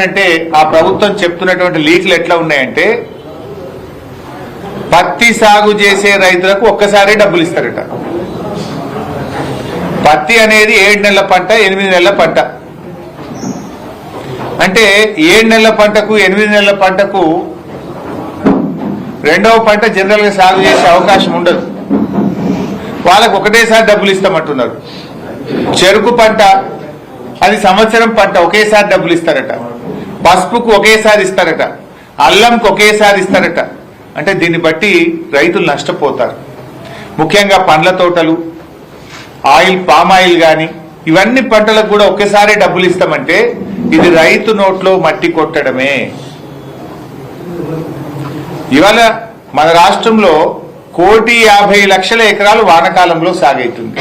అంటే ఆ ప్రభుత్వం చెప్తున్నటువంటి లీక్లు ఎట్లా ఉన్నాయంటే పత్తి సాగు చేసే రైతులకు ఒక్కసారి డబ్బులు ఇస్తారట. పత్తి అనేది 7 నెలల పంట, 8 నెలల పంట. అంటే 7 నెలల పంటకు 8 నెలల పంటకు రెండవ పంట జనరల్ గా సాగు చేసే అవకాశం ఉండదు. వాళ్ళకు ఒకటేసారి డబ్బులు ఇస్తామంటున్నారు. చెరుకు పంట అది సంవత్సరం పంట, ఒకేసారి డబ్బులు ఇస్తారట. పసుపుకు ఒకేసారి ఇస్తారట, అల్లంకు ఒకేసారి ఇస్తారట. అంటే దీన్ని బట్టి రైతులు నష్టపోతారు. ముఖ్యంగా పండ్ల తోటలు, ఆయిల్, పామాయిల్ కానీ ఇవన్నీ పంటలకు కూడా ఒకేసారి డబ్బులు ఇస్తామంటే ఇది రైతు నోట్లో మట్టి కొట్టడమే. ఇవాళ మన రాష్ట్రంలో 1,50,00,000 ఎకరాలు వానకాలంలో సాగైతుంది.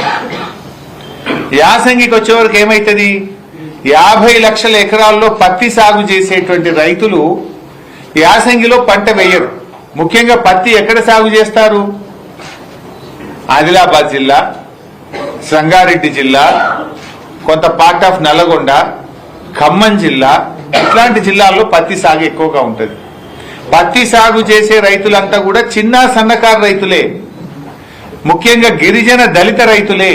యాసంగికి వచ్చేవరకు ఏమైతుంది? 50 లక్షల ఎకరాల్లో పత్తి సాగు చేసేటువంటి రైతులు యాసంగిలో పంట వేయరు. ముఖ్యంగా పత్తి ఎక్కడ సాగు చేస్తారు? ఆదిలాబాద్ జిల్లా, సంగారెడ్డి జిల్లా, కొంత పార్ట్ ఆఫ్ నల్గొండ, ఖమ్మం జిల్లా, ఇట్లాంటి జిల్లాల్లో పత్తి సాగు ఎక్కువగా ఉంటుంది. పత్తి సాగు చేసే రైతులంతా కూడా చిన్న సన్నకారు రైతులే, ముఖ్యంగా గిరిజన దళిత రైతులే.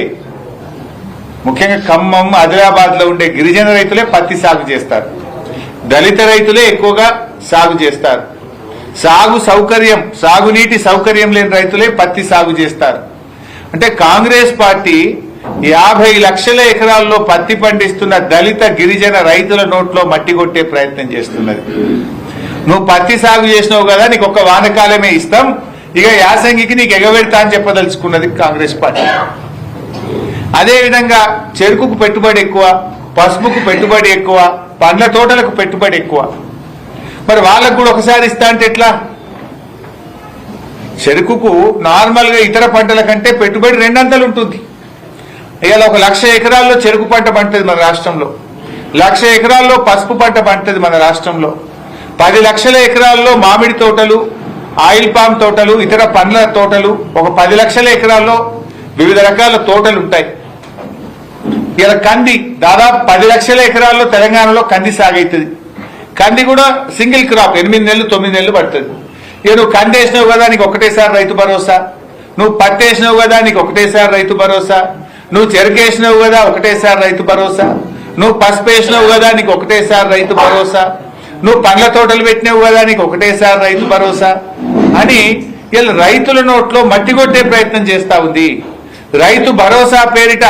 ముఖ్యంగా ఖమ్మం, ఆదిలాబాద్ లో ఉండే గిరిజన రైతులే పత్తి సాగు చేస్తారు. దళిత రైతులే ఎక్కువగా సాగు చేస్తారు. సాగునీటి సౌకర్యం లేని రైతులే పత్తి సాగు చేస్తారు. అంటే కాంగ్రెస్ పార్టీ 50 లక్షల ఎకరాల్లో పత్తి పండిస్తున్న దళిత గిరిజన రైతుల నోట్లో మట్టి కొట్టే ప్రయత్నం చేస్తున్నది. నువ్వు పత్తి సాగు చేసినావు కదా, నీకు ఒక్క వానకాలమే ఇస్తాం, ఇక యాసంగికి నీకు ఎగబెడతా అని చెప్పదలుచుకున్నది కాంగ్రెస్ పార్టీ. అదేవిధంగా చెరుకుకు పెట్టుబడి ఎక్కువ, పసుపుకు పెట్టుబడి ఎక్కువ, పండ్ల తోటలకు పెట్టుబడి ఎక్కువ. మరి వాళ్ళకు కూడా ఒకసారి ఇస్తా అంటే ఎట్లా? చెరుకుకు నార్మల్ గా ఇతర పంటల కంటే పెట్టుబడి 2 అంతలు ఉంటుంది. ఇవాళ 1,00,000 ఎకరాల్లో చెరుకు పంట పండుతుంది మన రాష్ట్రంలో, 1,00,000 ఎకరాల్లో పసుపు పంట పండుతుంది మన రాష్ట్రంలో, 10 లక్షల ఎకరాల్లో మామిడి తోటలు, ఆయిల్ పామ్ తోటలు, ఇతర పండ్ల తోటలు, ఒక 10 లక్షల ఎకరాల్లో వివిధ రకాల తోటలు ఉంటాయి. ఇలా కంది దాదాపు 10 లక్షల ఎకరాల్లో తెలంగాణలో కంది సాగైతుంది. కంది కూడా సింగిల్ క్రాప్, 8 నెలలు 9 నెలలు పడుతుంది. ఇక నువ్వు కంది వేసినావు కదా, నీకు ఒకటేసారి రైతు భరోసా. నువ్వు పత్తి వేసినావు కదా, నీకు ఒకటేసారి రైతు భరోసా. నువ్వు చెరుకు వేసినావు కదా, ఒకటేసారి రైతు భరోసా. నువ్వు పసుపు వేసినావు కదా, నీకు ఒకటేసారి రైతు భరోసా. నువ్వు పండ్ల తోటలు పెట్టినావు కదా, నీకు ఒకటేసారి రైతు భరోసా అని ఇలా రైతుల నోట్లో మట్టి కొట్టే ప్రయత్నం చేస్తా ఉంది. రైతు భరోసా పేరిట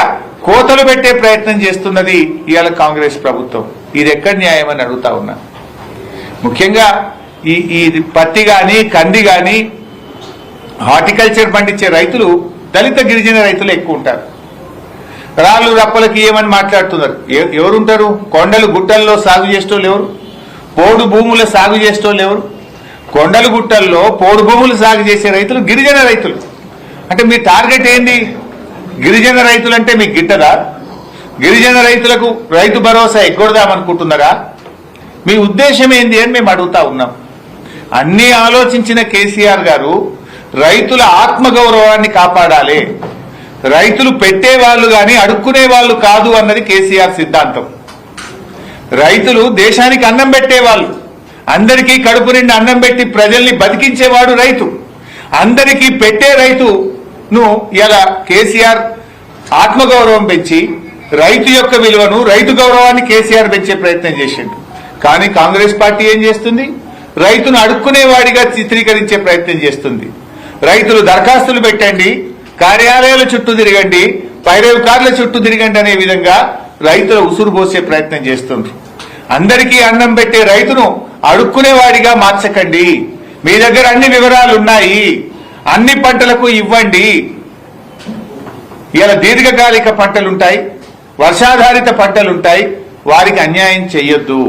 కోతలు పెట్టే ప్రయత్నం చేస్తున్నది ఇవాళ కాంగ్రెస్ ప్రభుత్వం. ఇది ఎక్కడ న్యాయం అని అడుగుతా ఉన్నా. ముఖ్యంగా ఈ పత్తి గాని, కంది గాని, హార్టికల్చర్ పండించే రైతులు దళిత గిరిజన రైతులు ఎక్కువ ఉంటారు. రాళ్ళు రప్పలకి ఏమని మాట్లాడుతున్నారు. ఎవరుంటారు? కొండలు గుట్టల్లో సాగు చేసేటోళ్ళు ఎవరు? పోడు భూముల సాగు చేసేటోళ్ళు ఎవరు? కొండలు గుట్టల్లో పోడు భూములు సాగు చేసే రైతులు గిరిజన రైతులు. అంటే మీ టార్గెట్ ఏంది? గిరిజన రైతులు అంటే మీకు గిట్టదా? గిరిజన రైతులకు రైతు భరోసా ఎగ్గొడదామనుకుంటున్నారా? మీ ఉద్దేశం ఏంది అని మేము అడుగుతా ఉన్నాం. అన్నీ ఆలోచించిన కేసీఆర్ గారు రైతుల ఆత్మగౌరవాన్ని కాపాడాలి, రైతులు పెట్టేవాళ్ళు గాని అడుక్కునే వాళ్ళు కాదు అన్నది కేసీఆర్ సిద్ధాంతం. రైతులు దేశానికి అన్నం పెట్టేవాళ్ళు, అందరికీ కడుపు నిండి అన్నం పెట్టి ప్రజల్ని బతికించేవాడు రైతు. అందరికీ పెట్టే రైతును ఇలా కేసీఆర్ ఆత్మగౌరవం పెంచి రైతు యొక్క విలువను, రైతు గౌరవాన్ని కేసీఆర్ పెంచే ప్రయత్నం చేసిండు. కానీ కాంగ్రెస్ పార్టీ ఏం చేస్తుంది? రైతును అడుక్కునేవాడిగా చిత్రీకరించే ప్రయత్నం చేస్తుంది. రైతులు దరఖాస్తులు పెట్టండి, కార్యాలయాల చుట్టూ తిరగండి, పైరవి కార్ల చుట్టూ తిరగండి అనే విధంగా రైతుల ఉసురు పోసే ప్రయత్నం చేస్తుండ్రు. అందరికీ అన్నం పెట్టే రైతును అడుక్కునేవాడిగా మార్చకండి. మీ దగ్గర అన్ని వివరాలు ఉన్నాయి, అన్ని పంటలకు ఇవ్వండి. ఇలా దీర్ఘకాలిక పంటలుంటాయి, వర్షాధారిత పంటలుంటాయి, వారికి అన్యాయం చెయ్యొద్దు.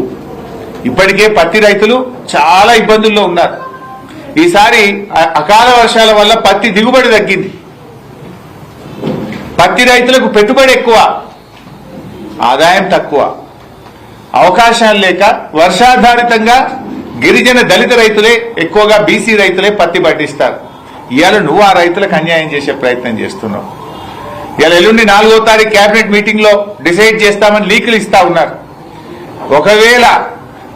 ఇప్పటికే పత్తి రైతులు చాలా ఇబ్బందుల్లో ఉన్నారు. ఈసారి అకాల వర్షాల వల్ల పత్తి దిగుబడి తగ్గింది. పత్తి రైతులకు పెట్టుబడి ఎక్కువ, ఆదాయం తక్కువ, అవకాశాలు లేక వర్షాధారితంగా గిరిజన దళిత రైతులే ఎక్కువగా, బీసీ రైతులే పత్తి పండిస్తారు. ఇవాళ నువ్వు ఆ రైతులకు అన్యాయం చేసే ప్రయత్నం చేస్తున్నావు. ఇవాళ ఎల్లుండి 4వ తారీఖు కేబినెట్ మీటింగ్ లో డిసైడ్ చేస్తామని లీకులు ఇస్తా ఉన్నారు. ఒకవేళ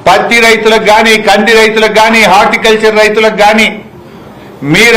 పత్తి రైతులకు కానీ, కంది రైతులకు కానీ, హార్టికల్చర్ రైతులకు కానీ మీరు